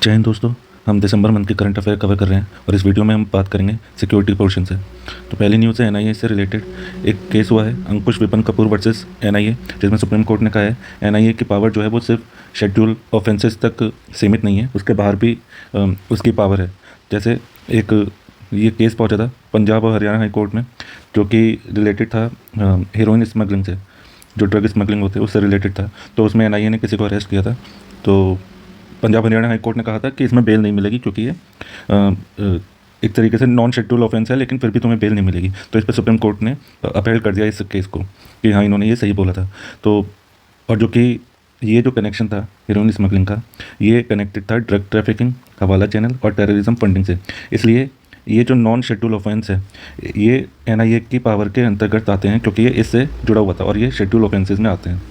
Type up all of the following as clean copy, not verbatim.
जय हिंद दोस्तों। हम दिसंबर मंथ के करंट अफेयर कवर कर रहे हैं और इस वीडियो में हम बात करेंगे सिक्योरिटी पोर्शन से। तो पहली न्यूज़ है एनआईए से रिलेटेड एक केस हुआ है अंकुश विपन कपूर वर्सेस एनआईए, जिसमें सुप्रीम कोर्ट ने कहा है एनआईए की पावर जो है वो सिर्फ शेड्यूल ऑफेंसेस तक सीमित नहीं है, उसके बाहर भी उसकी पावर है। जैसे एक ये केस पहुंचा था पंजाब और हरियाणा हाई कोर्ट में, जो कि रिलेटेड था हीरोइन स्मगलिंग से, जो ड्रग स्मगलिंग होते हैं उससे रिलेटेड था। तो उसमें एनआईए ने किसी को अरेस्ट किया था। तो पंजाब हरियाणा हाई कोर्ट ने कहा था कि इसमें बेल नहीं मिलेगी क्योंकि ये एक तरीके से नॉन शेड्यूल ऑफेंस है, लेकिन फिर भी तुम्हें बेल नहीं मिलेगी। तो इस पर सुप्रीम कोर्ट ने अपील कर दिया इस केस को कि हाँ इन्होंने ये सही बोला था। तो और जो कि ये जो कनेक्शन था हीरोइन स्मगलिंग का, ये कनेक्टेड था ड्रग ट्रैफिकिंग, हवाला चैनल और टेररिज्म फंडिंग से। इसलिए ये जो नॉन शेड्यूल ऑफेंस है ये एनआईए की पावर के अंतर्गत आते हैं, क्योंकि ये इससे जुड़ा हुआ था और ये शेड्यूल ऑफेंसेस में आते हैं,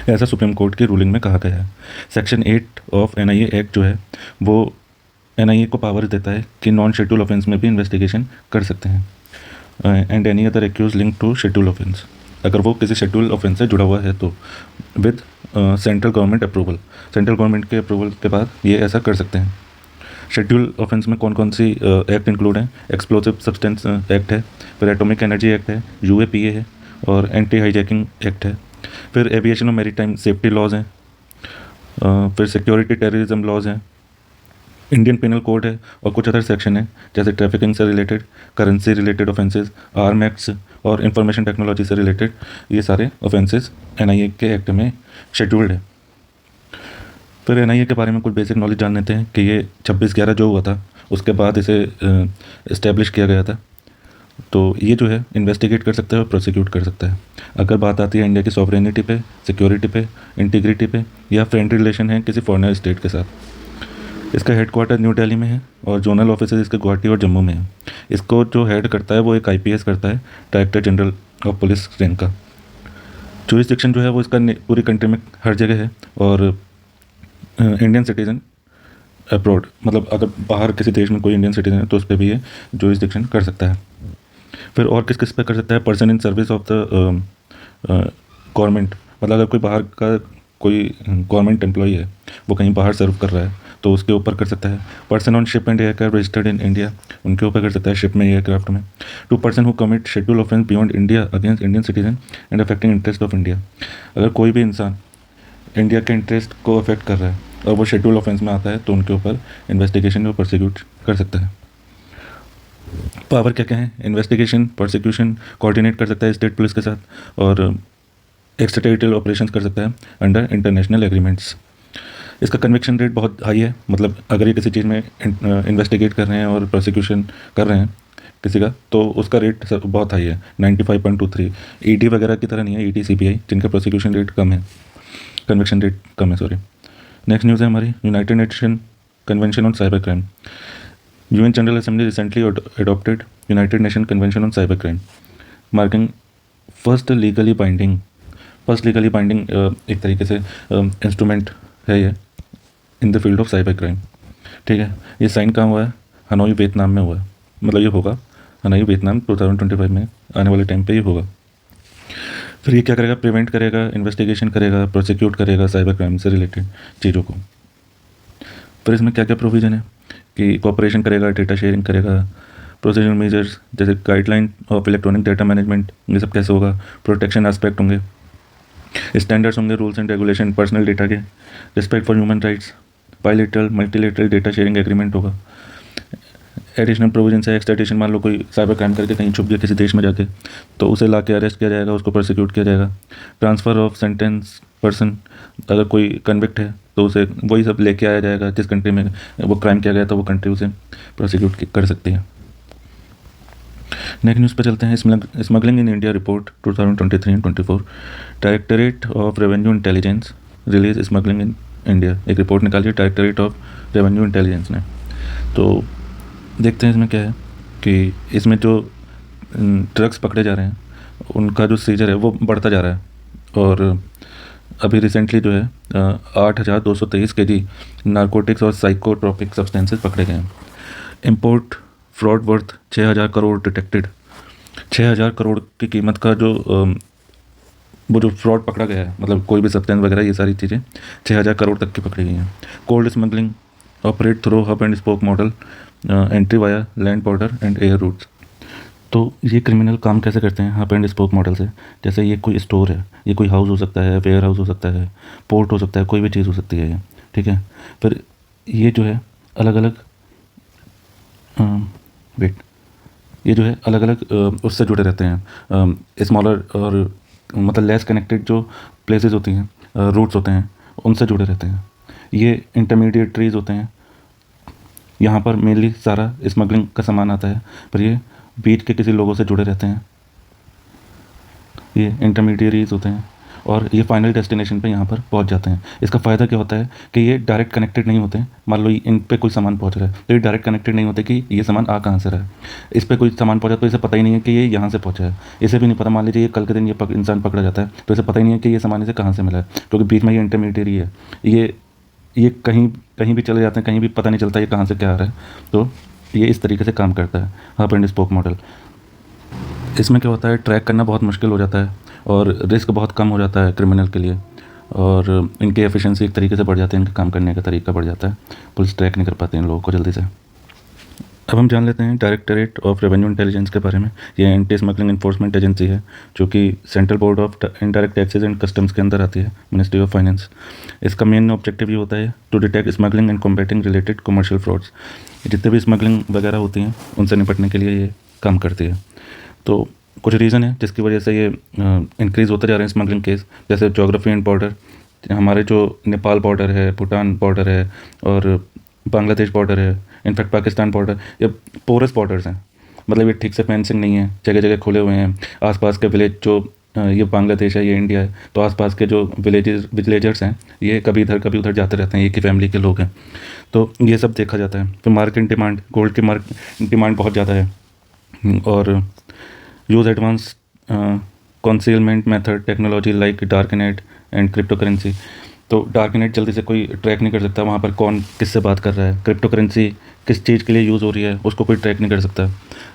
ऐसा सुप्रीम कोर्ट की रूलिंग में कहा गया है। सेक्शन 8 ऑफ एनआईए एक्ट जो है वो एनआईए को पावर देता है कि नॉन शेड्यूल ऑफेंस में भी इन्वेस्टिगेशन कर सकते हैं and any other accuse link to schedule offence, अगर वो किसी शेड्यूल ऑफेंस से जुड़ा हुआ है तो with central government approval, central government के अप्रूवल के बाद ये ऐसा कर सकते हैं। शेड्यूल ऑफेंस में कौन कौन सी एक्ट इंक्लूड हैं? एक्सप्लोसिव सब्सटेंस एक्ट है, फिर एटॉमिक एनर्जी एक्ट है, यूएपीए है और एंटी हाईजैकिंग एक्ट है, फिर एविएशन और मैरीटाइम सेफ्टी लॉज हैं, फिर सिक्योरिटी टेररिज्म लॉज हैं, इंडियन पिनल कोड है और कुछ अदर सेक्शन है जैसे ट्रैफिकिंग से related, currency related offences, arm acts और इंफॉर्मेशन टेक्नोलॉजी से रिलेटेड। ये सारे ऑफेंसेस एनआईए के एक्ट में शेड्यूल्ड है। फिर एनआईए के बारे में कुछ बेसिक नॉलेज जान लेते हैं कि ये 26/11 जो हुआ था उसके बाद इसे इस्टेब्लिश किया गया था। तो ये जो है इन्वेस्टिगेट कर सकता है और प्रोसिक्यूट कर सकता है। अगर बात आती है इंडिया की सॉवरेनिटी पे, सिक्योरिटी पे, इंटीग्रिटी पे या फ्रेंडली रिलेशन है किसी फॉरेनर स्टेट के साथ। इसका हेडक्वार्टर न्यू दिल्ली में है और जोनल ऑफिस इसके गुवाहाटी और जम्मू में है। इसको जो हेड करता है वो एक आईपीएस करता है, director general of police rank का। जुरिस्डिक्शन जो है वो इसका पूरी कंट्री में हर जगह है और इंडियन सिटीज़न अब्रॉड, मतलब अगर बाहर किसी देश में कोई इंडियन सिटीजन है तो उस पर भी ये जुरिस्डिक्शन कर सकता है। फिर और किस किस पे कर सकता है? Person in service of the government, मतलब अगर कोई बाहर का कोई गवर्नमेंट एम्प्लॉई है वो कहीं बाहर सर्व कर रहा है तो उसके ऊपर कर सकता है। Person on ship and aircraft registered in India, उनके ऊपर कर सकता है, शिप में, एयरक्राफ्ट में। To person who commit schedule offence beyond India against Indian citizen and affecting interest of India, अगर कोई भी इंसान इंडिया के इंटरेस्ट को अफेक्ट कर रहा है और वो शेड्यूल ऑफेंस में आता है तो उनके ऊपर इन्वेस्टिगेशन और प्रोसिक्यूट कर सकता है। पावर क्या क्या है? इन्वेस्टिगेशन, प्रोसिक्यूशन कोऑर्डिनेट कर सकता है स्टेट पुलिस के साथ और एक्स्ट्रा टेरिटोरियल ऑपरेशंस कर सकता है अंडर इंटरनेशनल एग्रीमेंट्स। इसका कन्विक्शन रेट बहुत हाई है, मतलब अगर ये किसी चीज़ में इन्वेस्टिगेट कर रहे हैं और प्रोसिक्यूशन कर रहे हैं किसी का तो उसका रेट बहुत हाई है, 95.23। ईडी वगैरह की तरह नहीं है, ईडी सीबीआई जिनका प्रोसिक्यूशन रेट कम है, कन्विक्शन रेट कम है, सॉरी। नेक्स्ट न्यूज़ है हमारी United nation convention on cyber crime. UN General Assembly recently adopted United Nations Convention on Cyber Crime, marking first legally binding एक तरीके से इंस्ट्रूमेंट है ये in the field of cyber crime. ठीक है, ये साइन कहाँ हुआ है? हनोई वियतनाम में हुआ है, मतलब ये होगा हनोई वियतनाम 2025 में आने वाले टाइम पे ये होगा। फिर ये क्या करेगा? प्रिवेंट करेगा, इन्वेस्टिगेशन करेगा, प्रोसिक्यूट करेगा साइबर क्राइम से रिलेटेड चीज़ों को। फिर इसमें क्या क्या प्रोविज़न है कि कोऑपरेशन करेगा, डेटा शेयरिंग करेगा, प्रोसीजर मेजर्स जैसे guideline of electronic data management, ये सब कैसे होगा, प्रोटेक्शन एस्पेक्ट होंगे, स्टैंडर्ड्स होंगे, rules and regulation personal data के, respect for human rights, bilateral multilateral data sharing agreement होगा। एडिशनल प्रोविजन है एक्सट्राडिशन, मान लो कोई साइबर क्राइम करके कहीं छुप गया किसी देश में जाके तो उसे ला के अरेस्ट किया जाएगा, उसको प्रोसिक्यूट किया जाएगा। ट्रांसफ़र ऑफ सेंटेंस पर्सन, अगर कोई कन्विक्ट है तो उसे वही सब लेके आया जाएगा जिस कंट्री में वो क्राइम किया गया था, वो कंट्री उसे प्रोसिक्यूट कर सकती है। नेक्स्ट न्यूज़ पे चलते हैं। Smuggling in India report 2023 and 24, directorate of revenue intelligence release smuggling in India, एक रिपोर्ट निकाली है डायरेक्टरेट ऑफ रेवेन्यू इंटेलिजेंस ने। तो देखते हैं इसमें क्या है कि इसमें जो ड्रग्स पकड़े जा रहे हैं उनका जो सीजर है वो बढ़ता जा रहा है और अभी रिसेंटली जो है 8,223 kg नारकोटिक्स और साइकोट्रोपिक सब्सटेंसेस पकड़े गए हैं। Import fraud worth 6,000 crore detected. 6,000 crore की कीमत का जो वो जो फ्रॉड पकड़ा गया है, मतलब कोई भी सब्सटेंस वगैरह ये सारी चीज़ें 6,000 करोड़ तक की पकड़ी गई हैं। Cold smuggling operate through hub and spoke model, entry via land border and air routes. तो ये क्रिमिनल काम कैसे करते हैं हब एंड स्पोक मॉडल से? जैसे ये कोई स्टोर है, ये कोई हाउस हो सकता है, वेयर हाउस हो सकता है, पोर्ट हो सकता है, कोई भी चीज़ हो सकती है ये, ठीक है। फिर ये जो है अलग अलग वेट ये जो है अलग अलग उससे जुड़े रहते हैं, स्मॉलर और मतलब लेस कनेक्टेड जो प्लेसेस होती हैं, रूट्स होते हैं, उनसे जुड़े रहते हैं। ये इंटरमीडिएटरीज होते हैं, यहाँ पर मेनली सारा स्मगलिंग का सामान आता है, पर ये बीच के किसी लोगों से जुड़े रहते हैं, ये इंटरमीडिएरीज होते हैं, और ये फाइनल डेस्टिनेशन पे यहाँ पर पहुँच जाते हैं। इसका फ़ायदा क्या होता है कि ये डायरेक्ट कनेक्टेड नहीं होते हैं। मान लो इन पे कोई सामान पहुँच रहा है तो ये डायरेक्ट कनेक्टेड नहीं होते कि ये सामान आ कहाँ से रहा है। इस पे कोई सामान पहुँचा तो इसे पता ही नहीं है कि ये यहाँ से पहुँचा है, इसे भी नहीं पता। मान लीजिए ये कल के दिन ये इंसान पकड़ा जाता है तो इसे पता ही नहीं है कि ये सामान इसे कहाँ से मिला है, क्योंकि बीच में ये इंटरमीडिएरी है। ये कहीं कहीं भी चले जाते हैं, कहीं भी पता नहीं चलता ये कहाँ से क्या आ रहा है। तो ये इस तरीके से काम करता है हब एंड स्पोक मॉडल। इसमें क्या होता है, ट्रैक करना बहुत मुश्किल हो जाता है और रिस्क बहुत कम हो जाता है क्रिमिनल के लिए, और इनकी एफिशिएंसी एक तरीके से बढ़ जाती है, इनके काम करने का तरीका बढ़ जाता है। पुलिस ट्रैक नहीं कर पाती इन लोगों को जल्दी से। अब हम जान लेते हैं डायरेक्टरेट ऑफ रेवेन्यू इंटेलिजेंस के बारे में। ये एंटी स्मगलिंग इन्फोर्समेंट एजेंसी है जो कि central board of indirect taxes and customs के अंदर आती है, मिनिस्ट्री ऑफ फाइनेंस। इसका मेन ऑब्जेक्टिव ये होता है to detect smuggling and combating related commercial frauds. जितने भी स्मगलिंग वगैरह होती हैं उनसे निपटने के लिए ये काम करती है। तो कुछ रीज़न है जिसकी वजह से ये इंक्रीज़ होते जा रहे हैं स्मगलिंग केस, जैसे जोग्राफी एंड बॉर्डर। हमारे जो नेपाल बॉर्डर है, भूटान बॉर्डर है और बांग्लादेश बॉर्डर है, इनफैक्ट पाकिस्तान बॉर्डर, ये पोरस बॉर्डर्स हैं। मतलब ये ठीक से फेंसिंग नहीं है, जगह जगह खुले हुए हैं। आसपास के विलेज जो ये बांग्लादेश है, ये इंडिया है, तो आसपास के जो विलेजर्स हैं ये कभी इधर कभी उधर जाते रहते हैं, एक ही फैमिली के लोग हैं। तो ये सब देखा जाता है। फिर मार्केट डिमांड, गोल्ड की डिमांड बहुत ज़्यादा है, और use advance concealment method technology like dark net and crypto currency. तो डार्क नेट जल्दी से कोई ट्रैक नहीं कर सकता वहाँ पर कौन किससे बात कर रहा है। क्रिप्टो करेंसी किस चीज़ के लिए यूज़ हो रही है उसको कोई ट्रैक नहीं कर सकता।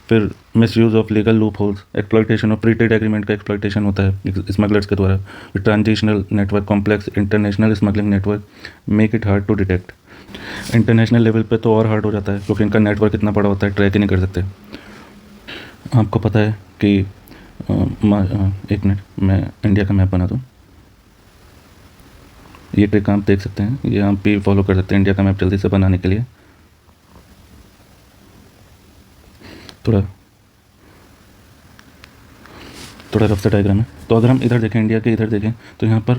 फिर misuse of legal loopholes, exploitation of pre trade agreement का एक्सप्लॉयटेशन होता है स्मगलर्स के द्वारा। Transitional network complex international smuggling network make it hard to detect. International level पे तो और हार्ड हो जाता है क्योंकि इनका नेटवर्क इतना बड़ा होता है, ट्रैक ही नहीं कर सकते। आपको पता है कि एक मिनट मैं इंडिया का मैप बना दूँ। ये ट्रिक आप देख सकते हैं, ये आप भी फॉलो कर सकते हैं इंडिया का मैप जल्दी से बनाने के लिए। थोड़ा रफ सा डायग्राम है। तो अगर हम इधर देखें, इंडिया के इधर देखें, तो यहाँ पर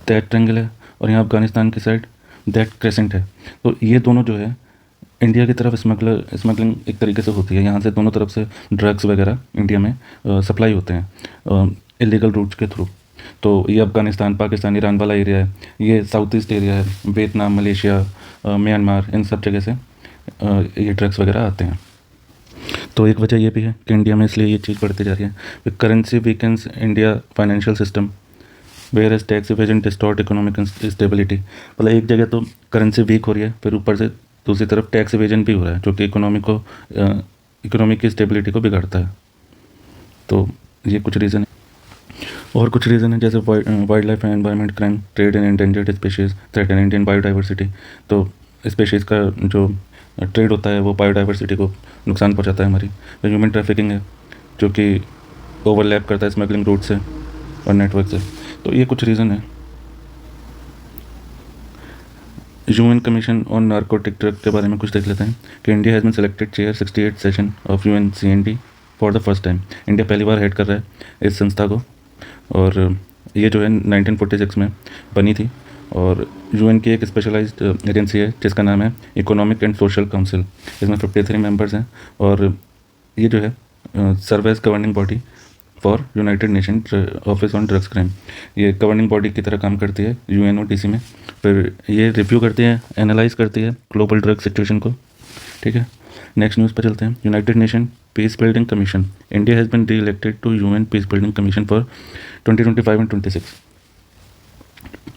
दैट ट्रेंगल है और यहाँ अफगानिस्तान की साइड दैट क्रेसेंट है। तो ये दोनों जो है इंडिया की तरफ स्मगलिंग एक तरीके से होती है। यहाँ से दोनों तरफ से ड्रग्स वगैरह इंडिया में सप्लाई होते हैं इलीगल रूट्स के थ्रू। तो ये अफगानिस्तान, पाकिस्तान, ईरान वाला एरिया है, ये साउथ ईस्ट एरिया है, वियतनाम, मलेशिया, म्यांमार, इन सब जगह से ये ड्रग्स वगैरह आते हैं। तो एक वजह ये भी है कि इंडिया में इसलिए ये चीज़ बढ़ती जा रही है। Currency weakens India financial system whereas tax evasion distort economic stability. मतलब एक जगह तो करेंसी वीक हो रही है, फिर ऊपर से दूसरी तरफ टैक्स इवेजन भी हो रहा है जो कि इकोनॉमिक की स्टेबिलिटी को बिगाड़ता है। तो ये कुछ रीज़न है। और कुछ रीज़न है जैसे wild life and environment crime, trade in endangered species, threaten Indian biodiversity. तो स्पीशीज़ का जो ट्रेड होता है वो बायोडाइवर्सिटी को नुकसान पहुंचाता है हमारी। ह्यूमन ट्रैफिकिंग है जो कि ओवरलैप करता है स्मगलिंग रूट से और नेटवर्क से। तो ये कुछ रीज़न है। UN commission on narcotic drug के बारे में कुछ देख लेते हैं कि India has been selected chair 68 session of UNCND for the first time. India पहली बार हेड कर रहा है इस संस्था को, और ये जो है 1946 में बनी थी, और यूएन की एक स्पेशलाइज्ड एजेंसी है जिसका नाम है इकोनॉमिक एंड सोशल काउंसिल। इसमें 53 मेंबर्स हैं, और ये जो है serve as governing body for United Nation office on drugs crime. ये गवर्निंग बॉडी की तरह काम करती है UNODC में। फिर ये रिव्यू करती है, एनालाइज करती है ग्लोबल ड्रग सिचुएशन को। ठीक है, नेक्स्ट न्यूज़ पर चलते हैं। United Nation peace building commission, India has been re elected to UN peace building commission for 2025 and 26।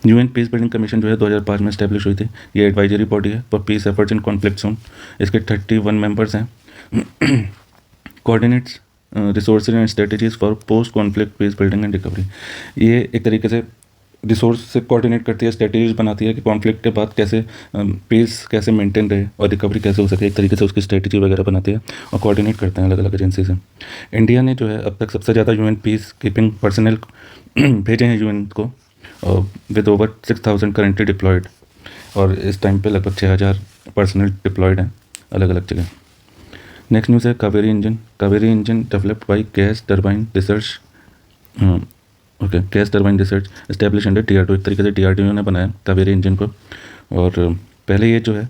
UN peace building commission जो है 2005 में स्टैब्लिश हुई थी। ये एडवाइजरी बॉडी है for peace efforts in conflict zone. इसके 31 मेंबर्स हैं। Coordinates resources and strategies for post conflict peace building and recovery. ये एक तरीके से रिसोर्स से कोऑर्डिनेट करती है, स्ट्रेटेजीज बनाती है कि कॉन्फ्लिक्ट के बाद कैसे पीस कैसे मेंटेन रहे और रिकवरी कैसे हो सके, एक तरीके से उसकी स्ट्रेटेजी वगैरह बनाती है और कोऑर्डिनेट करते हैं अलग अलग एजेंसी से। इंडिया ने जो है अब तक सबसे ज़्यादा यूएन पीस कीपिंग पर्सनल भेजे हैं यूएन को, विद ओवर 6,000 करेंटली डिप्लॉयड, और इस टाइम पे लगभग 6,000 पर्सनल डिप्लॉयड हैं अलग अलग जगह। नेक्स्ट न्यूज़ है Kaveri engine. Kaveri engine developed by gas turbine research, okay, gas turbine research establish under DRDO। एक तरीके से DRDO ने बनाया कावेरी इंजन को। और पहले ये जो है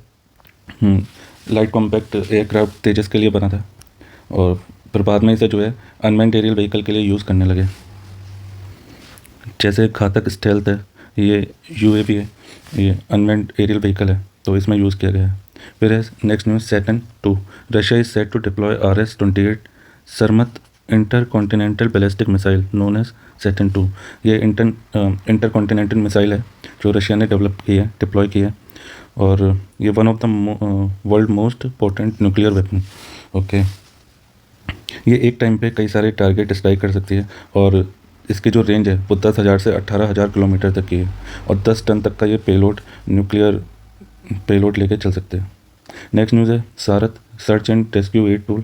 लाइट कॉम्पैक्ट एयरक्राफ्ट तेजस के लिए बना था, और फिर बाद में इसे जो है अनमैन्ड एरियल व्हीकल के लिए यूज़ करने लगे। जैसे घातक स्टेल्थ है, ये UAV है, ये अनमैन्ड एरियल व्हीकल है, तो इसमें यूज़ किया गया है। फिर है next news Saturn 2। Russia is set to deploy RS-28 Sarmat intercontinental ballistic missile known as Saturn 2। ये इंटरकॉन्टिनेंटल मिसाइल है जो रशिया ने डेवलप की है, डिप्लॉय की है, और ये one of the world most potent nuclear weapon. Okay, ये एक टाइम पे कई सारे टारगेट स्ट्राइक कर सकती है, और इसकी जो रेंज है वो 10,000 से 18,000 किलोमीटर तक की है, और 10 टन तक का ये पेलोड न्यूक्लियर पेलोड लेके चल सकते हैं। नेक्स्ट न्यूज़ है SARAT search and rescue aid tool,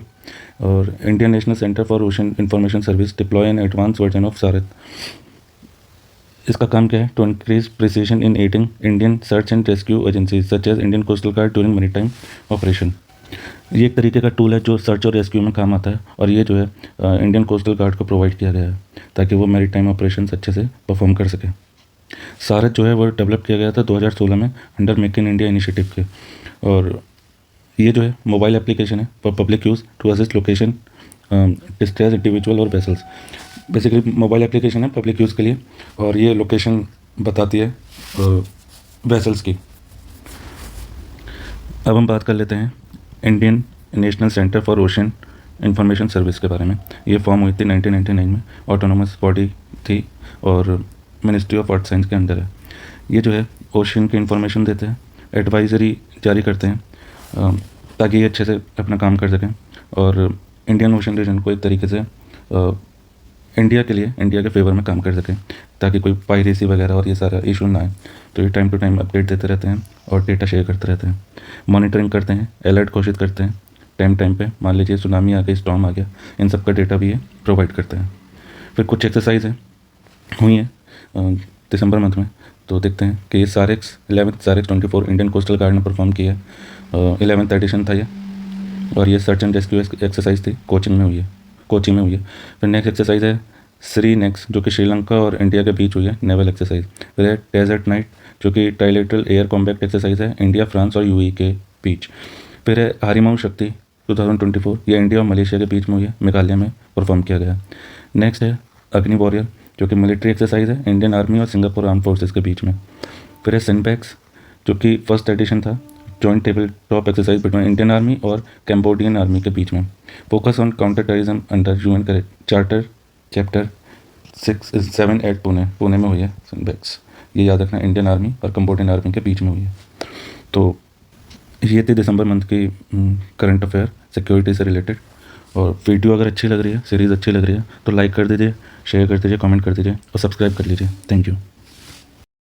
और Indian national centre for ocean information service deploy an advance version of SARAT. इसका काम क्या है? To increase precision in aiding Indian search and rescue agencies such as Indian coastal guard during maritime operation. ये एक तरीके का tool है जो सर्च और रेस्क्यू में काम आता है, और ये जो है इंडियन कोस्टल गार्ड को प्रोवाइड किया गया है ताकि वो मैरीटाइम ऑपरेशन अच्छे से परफॉर्म कर सके। सारथ जो है वो डेवलप किया गया था 2016 में under make in India initiative के, और ये जो है मोबाइल एप्लीकेशन है for public use to assist location distress individual और वेसल्स। बेसिकली मोबाइल एप्लीकेशन है पब्लिक यूज़ के लिए, और ये लोकेशन बताती है वेसल्स की। अब हम बात कर लेते हैं Indian national centre for ocean information service के बारे में। ये फॉर्म हुई थी 1999 में, ऑटोनोमस बॉडी थी और मिनिस्ट्री ऑफ अर्थ साइंस के अंडर है। ये जो है ओशन की इंफॉर्मेशन देते हैं, एडवाइजरी जारी करते हैं ताकि ये अच्छे से अपना काम कर सकें, और इंडियन ओशन रीजन को एक तरीके से इंडिया के लिए, इंडिया के फेवर में काम कर सकें, ताकि कोई पायरेसी वगैरह और ये सारा इशू ना आए। तो ये टाइम टू टाइम अपडेट देते रहते हैं और डेटा शेयर करते रहते हैं, मॉनिटरिंग करते हैं, अलर्ट घोषित करते हैं टाइम टाइम पे। मान लीजिए सुनामी आ गई, स्टॉर्म आ गया, इन सब का डेटा भी ये प्रोवाइड करते हैं। फिर कुछ एक्सरसाइज है हुई है दिसंबर मंथ में, तो देखते हैं कि ये सारेक्स 24 इंडियन कोस्टल गार्ड ने परफॉर्म किया है। 11th एडिशन था ये, और ये सर्च एंड रेस्क्यू एक्सरसाइज थी, कोची में हुई है। फिर नेक्स्ट एक्सरसाइज है श्री नेक्स्ट, जो कि श्रीलंका और इंडिया के बीच हुई है, नेवल एक्सरसाइज। फिर है डेजर्ट नाइट, जो कि ट्राइलेटरल एयर कॉम्बैट एक्सरसाइज है इंडिया, फ्रांस और UAE के बीच। फिर है हारीमाऊ शक्ति 2024, ये इंडिया और मलेशिया के बीच में हुई है, मेघालय में परफॉर्म किया गया। नेक्स्ट है अग्नि वॉरियर, जो कि मिलिट्री एक्सरसाइज है इंडियन आर्मी और सिंगापुर आर्म फोर्सेस के बीच में। फिर है सिनपैक्स, जो कि फर्स्ट एडिशन था, joint table top exercise between Indian army और कैम्बोडियन आर्मी के बीच में। Focus on counter terrorism under UN charter chapter 6-7-8 Pune में हुई है सिनपैक्स। ये याद रखना, इंडियन आर्मी और कैम्बोडियन आर्मी के बीच में हुई है। तो ये थी दिसंबर मंथ की करंट अफेयर सिक्योरिटी से रिलेटेड। और वीडियो अगर अच्छी लग रही है, सीरीज़ अच्छी लग रही है, तो लाइक कर दीजिए, शेयर कर दीजिए, कमेंट कर दीजिए और सब्सक्राइब कर लीजिए। Thank you.